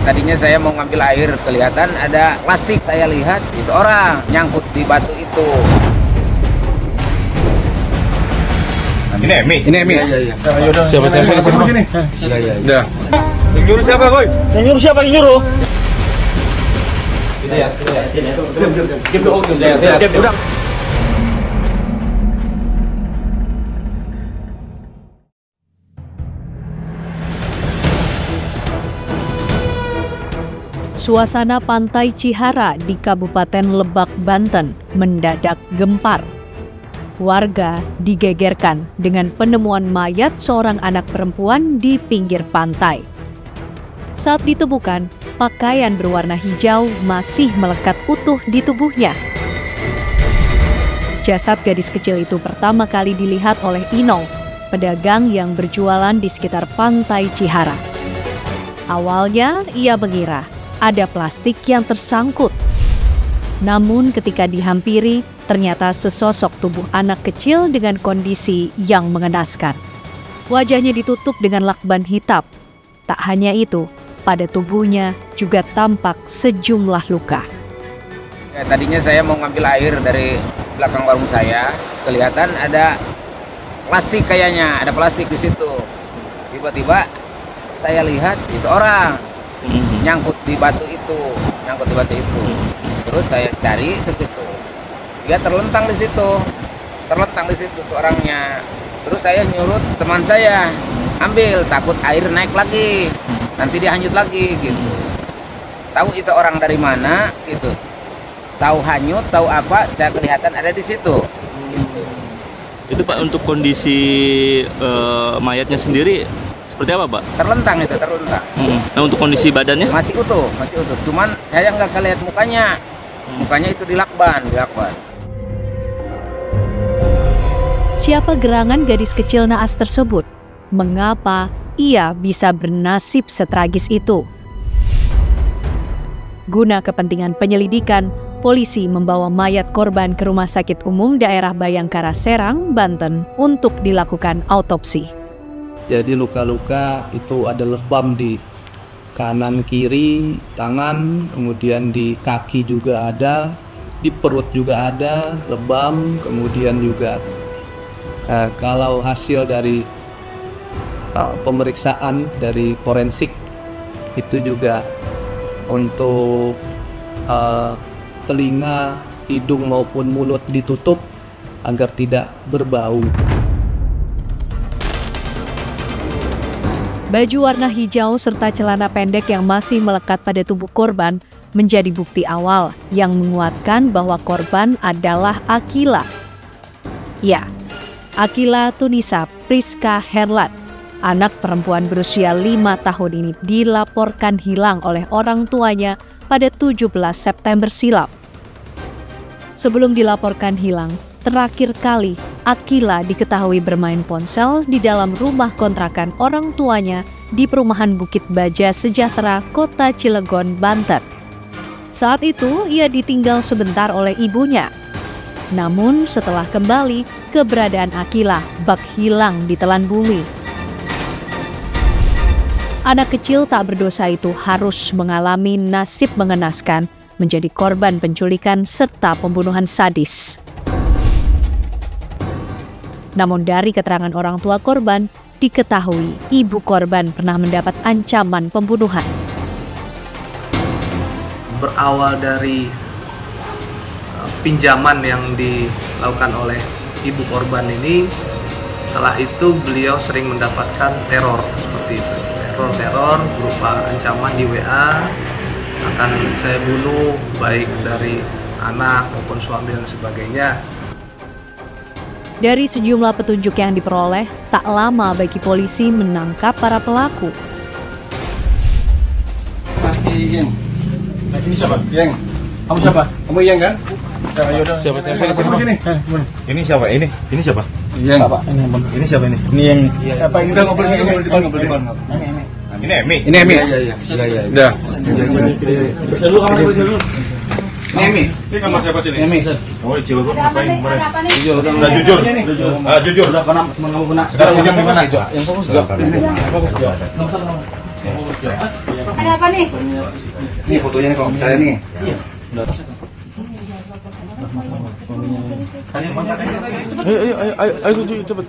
Tadinya saya mau ngambil air, kelihatan ada plastik. Saya lihat itu orang nyangkut di batu itu. Ini Emi. Iya. Siapa sini? Iya. Yang nyuruh siapa, Boy? Yang nyuruh? Diam. Suasana pantai Cihara di Kabupaten Lebak, Banten mendadak gempar. Warga digegerkan dengan penemuan mayat seorang anak perempuan di pinggir pantai. Saat ditemukan, pakaian berwarna hijau masih melekat utuh di tubuhnya. Jasad gadis kecil itu pertama kali dilihat oleh Inol, pedagang yang berjualan di sekitar pantai Cihara. Awalnya ia mengira ada plastik yang tersangkut. Namun ketika dihampiri, ternyata sesosok tubuh anak kecil dengan kondisi yang mengenaskan. Wajahnya ditutup dengan lakban hitam. Tak hanya itu, pada tubuhnya juga tampak sejumlah luka. Tadinya saya mau ngambil air dari belakang warung saya, kelihatan ada plastik kayaknya, ada plastik di situ. Tiba-tiba saya lihat itu orang nyangkut di batu itu. Terus saya cari ke situ. Dia terlentang di situ tuh orangnya. Terus saya nyuruh teman saya ambil, takut air naik lagi, nanti dia hanyut lagi gitu. Tahu itu orang dari mana gitu. Tahu hanyut, tahu apa, saya kelihatan ada di situ. Gitu. Itu Pak, untuk kondisi mayatnya sendiri seperti apa, Pak? Terlentang. Nah, untuk kondisi badannya? Masih utuh. Cuman saya nggak lihat mukanya. Mukanya itu dilakban. Siapa gerangan gadis kecil naas tersebut? Mengapa ia bisa bernasib setragis itu? Guna kepentingan penyelidikan, polisi membawa mayat korban ke Rumah Sakit Umum Daerah Bayangkara Serang, Banten untuk dilakukan autopsi. Jadi luka-luka itu ada lebam di kanan kiri, tangan, kemudian di kaki juga ada, di perut juga ada lebam, kemudian juga kalau hasil dari pemeriksaan dari forensik itu juga untuk telinga, hidung maupun mulut ditutup agar tidak berbau. Baju warna hijau serta celana pendek yang masih melekat pada tubuh korban menjadi bukti awal yang menguatkan bahwa korban adalah Akila. Ya, Akila Tunisa Priska Herlat, anak perempuan berusia 5 tahun ini dilaporkan hilang oleh orang tuanya pada 17 September silam. Sebelum dilaporkan hilang, terakhir kali Akila diketahui bermain ponsel di dalam rumah kontrakan orang tuanya di perumahan Bukit Baja Sejahtera, Kota Cilegon, Banten. Saat itu ia ditinggal sebentar oleh ibunya. Namun setelah kembali, keberadaan Akila bak hilang ditelan bumi. Anak kecil tak berdosa itu harus mengalami nasib mengenaskan, menjadi korban penculikan serta pembunuhan sadis. Namun dari keterangan orang tua korban, diketahui ibu korban pernah mendapat ancaman pembunuhan. Berawal dari pinjaman yang dilakukan oleh ibu korban ini, setelah itu beliau sering mendapatkan teror seperti itu. Teror berupa ancaman di WA, akan saya bunuh baik dari anak maupun suami dan sebagainya. Dari sejumlah petunjuk yang diperoleh, tak lama bagi polisi menangkap para pelaku. Ini siapa? Yang? Kamu siapa? Kamu Yang kan? Siapa? Sini. Ini siapa? Ini siapa? Yang. Ini siapa ini? Ini yang. Apa ini? Enggak boleh di depan. Ini Emi. Iya. Udah. Berselu kamar berselu. Ini Emi. Ini kamar siapa sini? Emi. Kamu di Cilegon ngapain kemarin? Jujur. Jujur. Udah kena kamu kena. Sekarang hujan di mana? Yang fokus enggak? Fokus. ada apa nih? Ini fotonya nih kalau percaya nih. Iya. Ayo, cepet.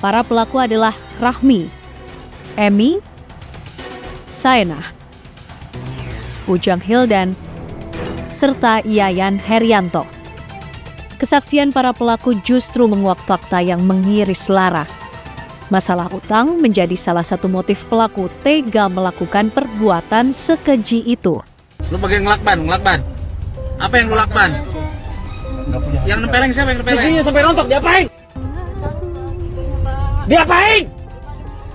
Para pelaku adalah Rahmi, Emi, Saenah, Ujang Hildan, serta Yayan Herianto. Kesaksian para pelaku justru menguak fakta yang mengiris lara. Masalah utang menjadi salah satu motif pelaku tega melakukan perbuatan sekeji itu. Lu bagian ngelakban. Apa yang lu lakban? Yang nempeleng siapa yang nempeleng? Giginya sampai rontok, diapain? Diapain?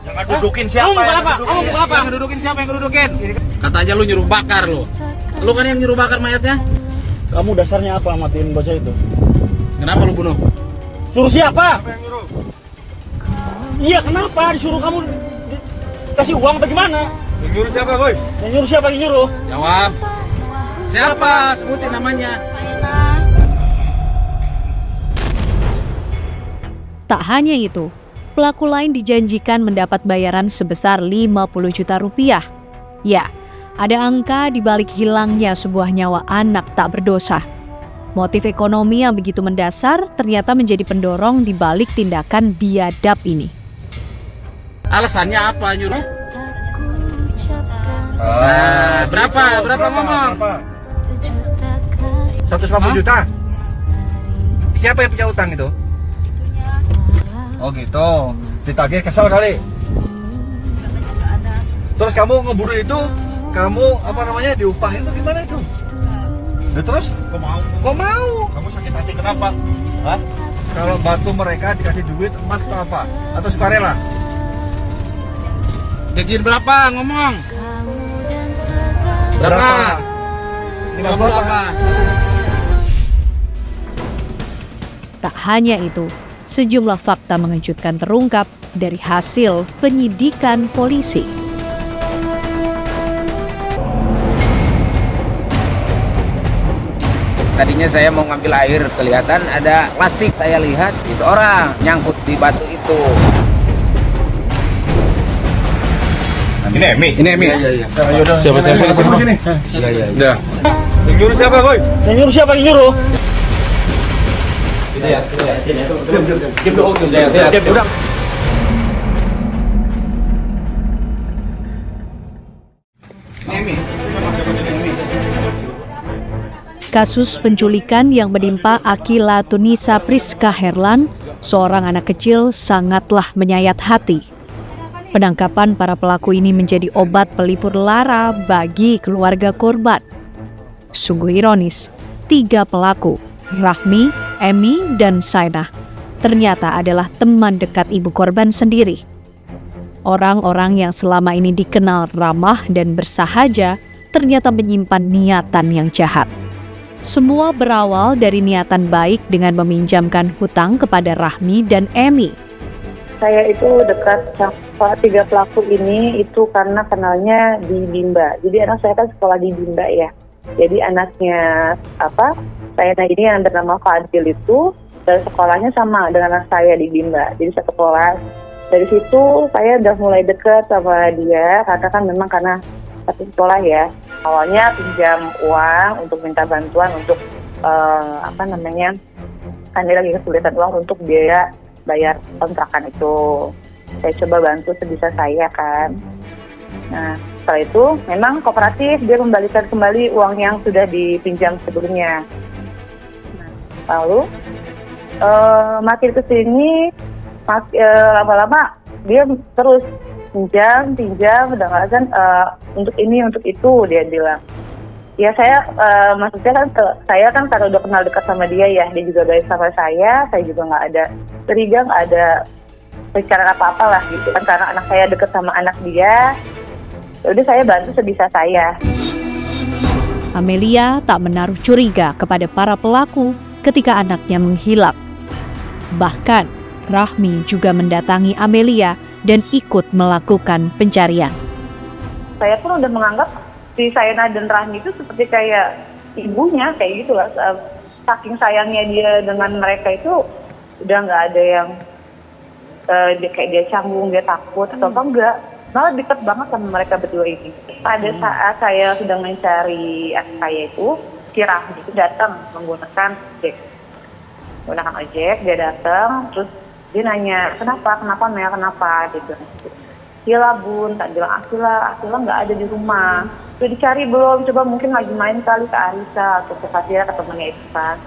Yang ngedudukin siapa? Kamu bukan apa? Yang ngedudukin siapa yang ngedudukin? Kata aja lu nyuruh bakar lu. Lu kan yang nyuruh bakar mayatnya? Kamu dasarnya apa matiin bocah itu? Kenapa lu bunuh? Suruh siapa? Siapa yang nyuruh? Iya, kenapa disuruh kamu kasih uang bagaimana? Yang nyuruh siapa, boy? Yang nyuruh siapa yang nyuruh? Jawab. Siapa? Sebutin namanya. Tak hanya itu, pelaku lain dijanjikan mendapat bayaran sebesar 50 juta rupiah. Ya, ada angka di balik hilangnya sebuah nyawa anak tak berdosa. Motif ekonomi yang begitu mendasar ternyata menjadi pendorong di balik tindakan biadab ini. Alasannya apa nyuruh? Berapa ngomong? 150 juta. Siapa yang punya utang itu? Oh gitu, ditagih kesal kali. Terus kamu ngeburu itu, kamu apa namanya diupahin itu gimana itu? Ya, terus? Kok mau? Kamu sakit hati kenapa? Hah? Kalau bantu mereka dikasih duit emas atau apa? Atau sukarela? Gajian berapa ngomong? Berapa? 50 apa? Tak hanya itu, sejumlah fakta mengejutkan terungkap dari hasil penyidikan polisi. Tadinya saya mau ngambil air, kelihatan ada plastik. Saya lihat itu orang nyangkut di batu itu. Ini Emi. Iya. Siapa sini? Iya. Yang nyuruh siapa, boy? Yang nyuruh siapa yang nyuruh? Kasus penculikan yang menimpa Akila Tunisa Priska Herlan, seorang anak kecil, sangatlah menyayat hati. Penangkapan para pelaku ini menjadi obat pelipur lara bagi keluarga korban. Sungguh ironis, 3 pelaku, Rahmi, Emi, dan Saenah, ternyata adalah teman dekat ibu korban sendiri. Orang-orang yang selama ini dikenal ramah dan bersahaja ternyata menyimpan niatan yang jahat. Semua berawal dari niatan baik dengan meminjamkan hutang kepada Rahmi dan Emi. Saya itu dekat sama 3 pelaku ini itu karena kenalnya di Bimba. Jadi anak saya kan sekolah di Bimba ya. Jadi anaknya saya ini yang bernama Fadil itu dari sekolahnya sama dengan anak saya di Bimba. Jadi satu kelas. Dari situ saya udah mulai dekat sama dia karena satu sekolah ya. Awalnya pinjam uang untuk minta bantuan untuk kan dia lagi kesulitan uang untuk biaya bayar kontrakan itu. Saya coba bantu sebisa saya kan. Nah setelah itu memang kooperatif, dia membalikan kembali uang yang sudah dipinjam sebelumnya. Nah, lalu makin kesini lama-lama dia terus pinjam udah kan untuk ini untuk itu dia bilang. Ya saya maksudnya kan saya kan karena udah kenal dekat sama dia ya, dia juga baik sama saya juga nggak ada curiga, nggak ada bicara apa-apa lah gitu kan, karena anak saya dekat sama anak dia. Udah saya bantu sebisa saya. Amelia tak menaruh curiga kepada para pelaku ketika anaknya menghilang. Bahkan Rahmi juga mendatangi Amelia dan ikut melakukan pencarian. Saya pun udah menganggap si Saenah dan Rahmi itu seperti kayak ibunya, kayak gitu lah. Saking sayangnya dia dengan mereka itu udah nggak ada yang dia canggung, dia takut atau apa enggak. malah deket banget sama mereka berdua ini. Pada saat saya sedang mencari saya itu, si Rahmi itu datang menggunakan ojek, dia datang, terus dia nanya, kenapa Mel, kenapa, dia bilang, iya bun, tak bilang Akila nggak ada di rumah, udah dicari belum, coba mungkin lagi main kali ke Arisa atau ke Fatira ke temennya Irfan.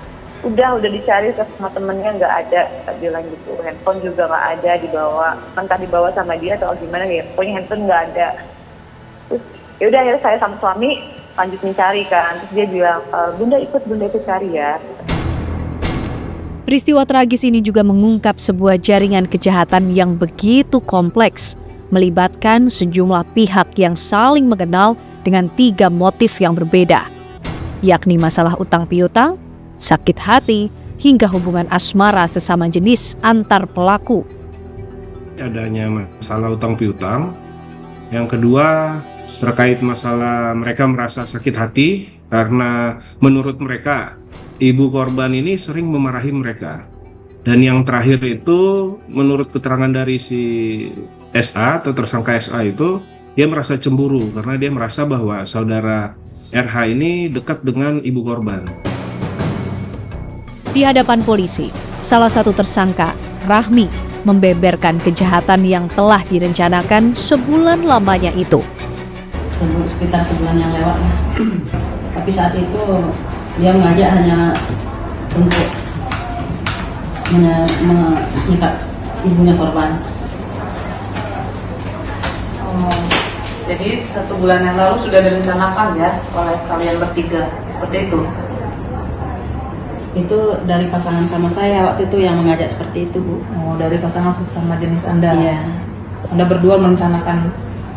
Udah dicari ke semua temennya nggak ada, tak bilang gitu. Handphone juga nggak ada dibawa, entah dibawa sama dia atau gimana ya. Pokoknya handphone nggak ada. Terus ya udah akhirnya saya sama suami lanjut mencari kan. Terus dia bilang, bunda ikut cari ya. Peristiwa tragis ini juga mengungkap sebuah jaringan kejahatan yang begitu kompleks, melibatkan sejumlah pihak yang saling mengenal dengan 3 motif yang berbeda, yakni masalah utang piutang, sakit hati, hingga hubungan asmara sesama jenis antar pelaku. Adanya masalah utang piutang. Yang kedua, terkait masalah mereka merasa sakit hati karena menurut mereka ibu korban ini sering memarahi mereka. Dan yang terakhir itu, menurut keterangan dari si SA atau tersangka SA itu, dia merasa cemburu karena dia merasa bahwa saudara RH ini dekat dengan ibu korban. Di hadapan polisi, salah satu tersangka, Rahmi, membeberkan kejahatan yang telah direncanakan sebulan lamanya itu. Sekitar sebulan yang lewat lah. Tapi saat itu dia mengajak hanya untuk mengikat ibunya korban. Jadi 1 bulan yang lalu sudah direncanakan ya oleh kalian bertiga, seperti itu? Itu dari pasangan sama saya waktu itu yang mengajak seperti itu, Bu. Oh, dari pasangan sesama jenis Anda? Iya. Anda berdua merencanakan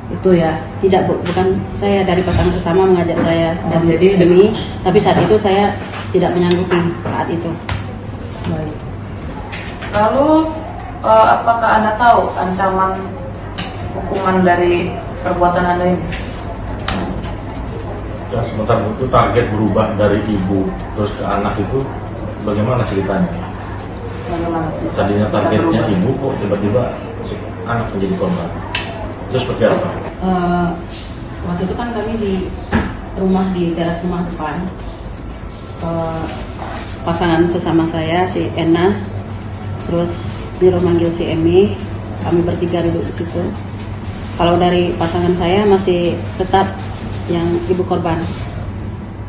itu ya? Tidak, Bu, bukan saya, dari pasangan sesama mengajak saya. Oh, dan jadi demi, tapi saat itu saya tidak menyanggupi saat itu. Baik. Lalu apakah Anda tahu ancaman hukuman dari perbuatan Anda ini? Ya, sebentar itu target berubah dari ibu terus ke anak itu bagaimana ceritanya? Bagaimana ceritanya? Tadinya targetnya ibu kok tiba-tiba si anak menjadi korban. Itu seperti apa? Waktu itu kan kami di rumah, di teras rumah depan. Pasangan sesama saya, si Ena, terus Niro manggil si Emi, kami bertiga duduk di situ. Kalau dari pasangan saya masih tetap yang ibu korban,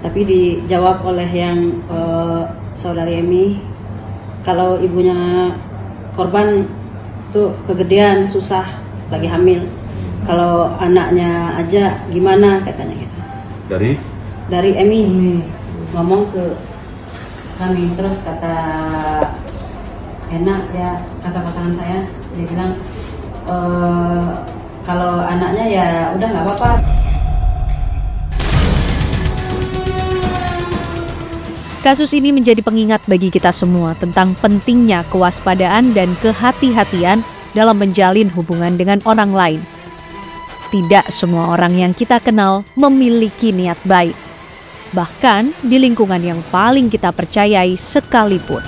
tapi dijawab oleh yang saudari Emi, kalau ibunya korban tuh kegedean, susah, lagi hamil. Kalau anaknya aja gimana, katanya gitu. Dari Emi ngomong ke kami, terus kata enak ya, kata pasangan saya, dia bilang kalau anaknya ya udah nggak apa-apa. Kasus ini menjadi pengingat bagi kita semua tentang pentingnya kewaspadaan dan kehati-hatian dalam menjalin hubungan dengan orang lain. Tidak semua orang yang kita kenal memiliki niat baik, bahkan di lingkungan yang paling kita percayai sekalipun.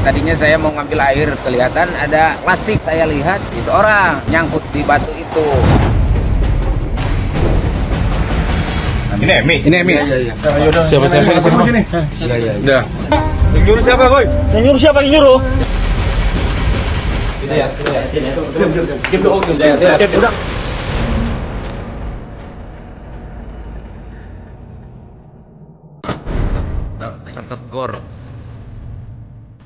Tadinya saya mau ngambil air, kelihatan ada plastik. Saya lihat itu orang nyangkut di batu itu. Ini Emi. Iya. Siapa sini? Iya. Udah. Yang nyuruh siapa, Boy? Yang nyuruh siapa yang nyuruh?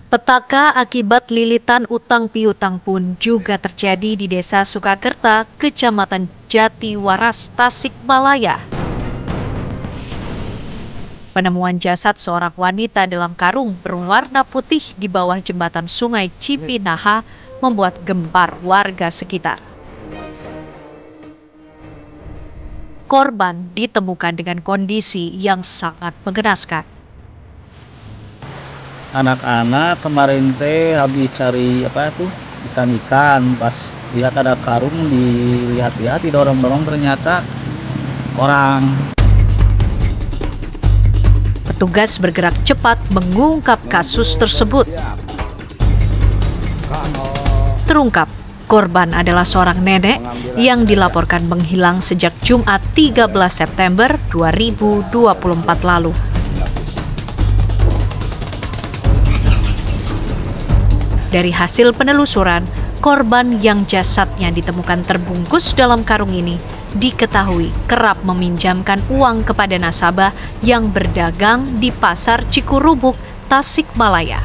Petaka akibat lilitan utang piutang pun juga terjadi di Desa Sukakerta, Kecamatan Jatiwaras, Tasikmalaya. Penemuan jasad seorang wanita dalam karung berwarna putih di bawah jembatan Sungai Cipinaha membuat gempar warga sekitar. Korban ditemukan dengan kondisi yang sangat mengenaskan. Anak-anak kemarin habis cari ikan-ikan, pas lihat ada karung, dilihat-lihat, didorong-dorong, ternyata orang. Petugas bergerak cepat mengungkap kasus tersebut. Terungkap, korban adalah seorang nenek yang dilaporkan menghilang sejak Jumat 13 September 2024 lalu. Dari hasil penelusuran, korban yang jasadnya ditemukan terbungkus dalam karung ini diketahui kerap meminjamkan uang kepada nasabah yang berdagang di Pasar Cikurubuk, Tasikmalaya.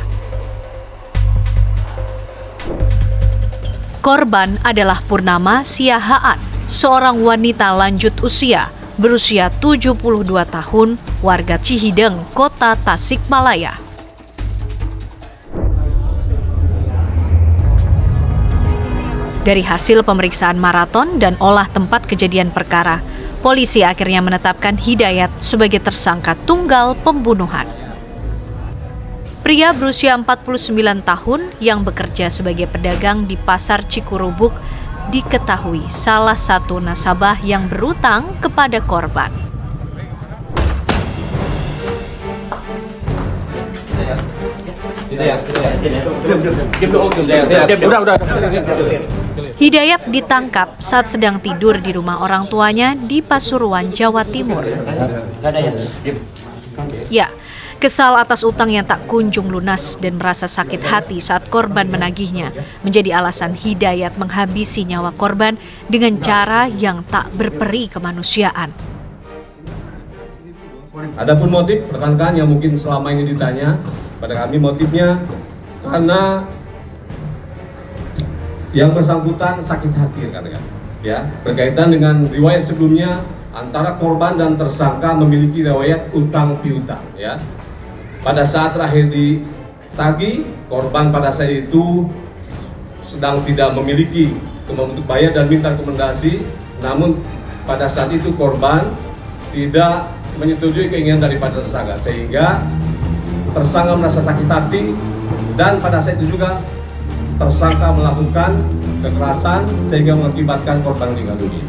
Korban adalah Purnama Siahaan, seorang wanita lanjut usia, berusia 72 tahun, warga Cihideng, Kota Tasikmalaya. Dari hasil pemeriksaan maraton dan olah tempat kejadian perkara, polisi akhirnya menetapkan Hidayat sebagai tersangka tunggal pembunuhan. Pria berusia 49 tahun yang bekerja sebagai pedagang di Pasar Cikurubuk diketahui salah satu nasabah yang berutang kepada korban. Hidayat ditangkap saat sedang tidur di rumah orang tuanya di Pasuruan, Jawa Timur. Ya, kesal atas utang yang tak kunjung lunas dan merasa sakit hati saat korban menagihnya menjadi alasan Hidayat menghabisi nyawa korban dengan cara yang tak berperi kemanusiaan. Adapun motif rekan-rekan yang mungkin selama ini ditanya pada kami, motifnya karena yang bersangkutan sakit hati rekan-rekan, ya, berkaitan dengan riwayat sebelumnya antara korban dan tersangka memiliki riwayat utang piutang, ya. Pada saat terakhir ditagih, korban pada saat itu sedang tidak memiliki kemampuan untuk bayar dan minta rekomendasi, namun pada saat itu korban tidak menyetujui keinginan daripada tersangka, sehingga tersangka merasa sakit hati dan pada saat itu juga tersangka melakukan kekerasan sehingga mengakibatkan korban meninggal dunia.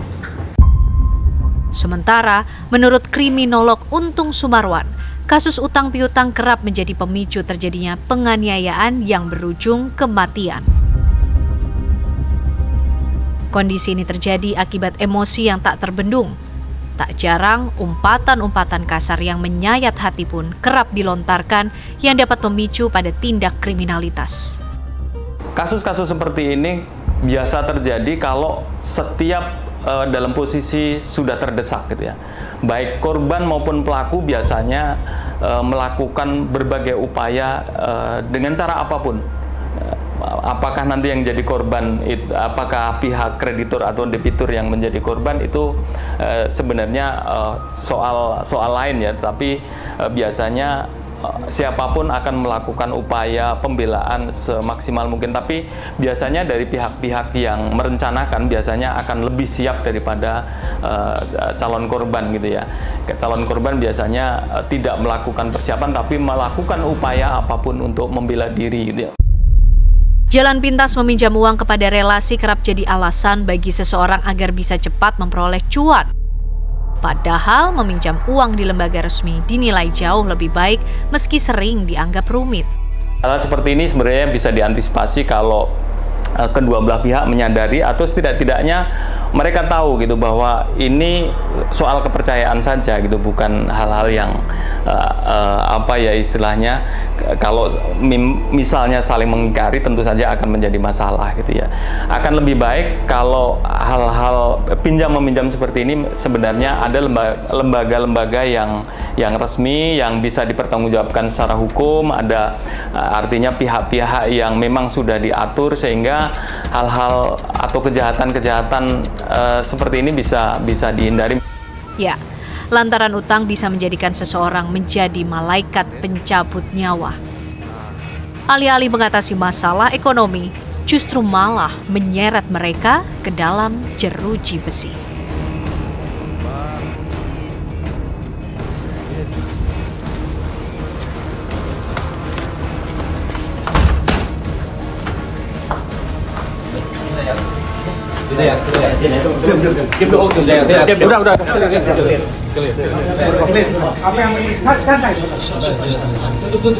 Sementara, menurut kriminolog Untung Sumarwan, kasus utang piutang kerap menjadi pemicu terjadinya penganiayaan yang berujung kematian. Kondisi ini terjadi akibat emosi yang tak terbendung. Tak jarang, umpatan-umpatan kasar yang menyayat hati pun kerap dilontarkan yang dapat memicu pada tindak kriminalitas. Kasus-kasus seperti ini biasa terjadi kalau setiap dalam posisi sudah terdesak gitu ya. Baik korban maupun pelaku biasanya melakukan berbagai upaya dengan cara apapun. Apakah nanti yang jadi korban, apakah pihak kreditur atau debitur yang menjadi korban itu sebenarnya soal lain ya, tapi biasanya siapapun akan melakukan upaya pembelaan semaksimal mungkin, tapi biasanya dari pihak-pihak yang merencanakan biasanya akan lebih siap daripada calon korban gitu ya. Calon korban biasanya tidak melakukan persiapan tapi melakukan upaya apapun untuk membela diri gitu ya. Jalan pintas meminjam uang kepada relasi kerap jadi alasan bagi seseorang agar bisa cepat memperoleh cuan. Padahal meminjam uang di lembaga resmi dinilai jauh lebih baik meski sering dianggap rumit. Hal seperti ini sebenarnya bisa diantisipasi kalau kedua belah pihak menyadari atau setidak-tidaknya mereka tahu gitu bahwa ini soal kepercayaan saja gitu, bukan hal-hal yang apa ya istilahnya, kalau misalnya saling mengingkari tentu saja akan menjadi masalah gitu ya. Akan lebih baik kalau hal-hal pinjam meminjam seperti ini sebenarnya ada lembaga-lembaga yang resmi yang bisa dipertanggungjawabkan secara hukum, ada artinya pihak-pihak yang memang sudah diatur sehingga hal-hal atau kejahatan-kejahatan seperti ini bisa dihindari. Ya, lantaran utang bisa menjadikan seseorang menjadi malaikat pencabut nyawa. Alih-alih mengatasi masalah ekonomi, justru malah menyeret mereka ke dalam jeruji besi. Udah. Apa yang santai? Tutup.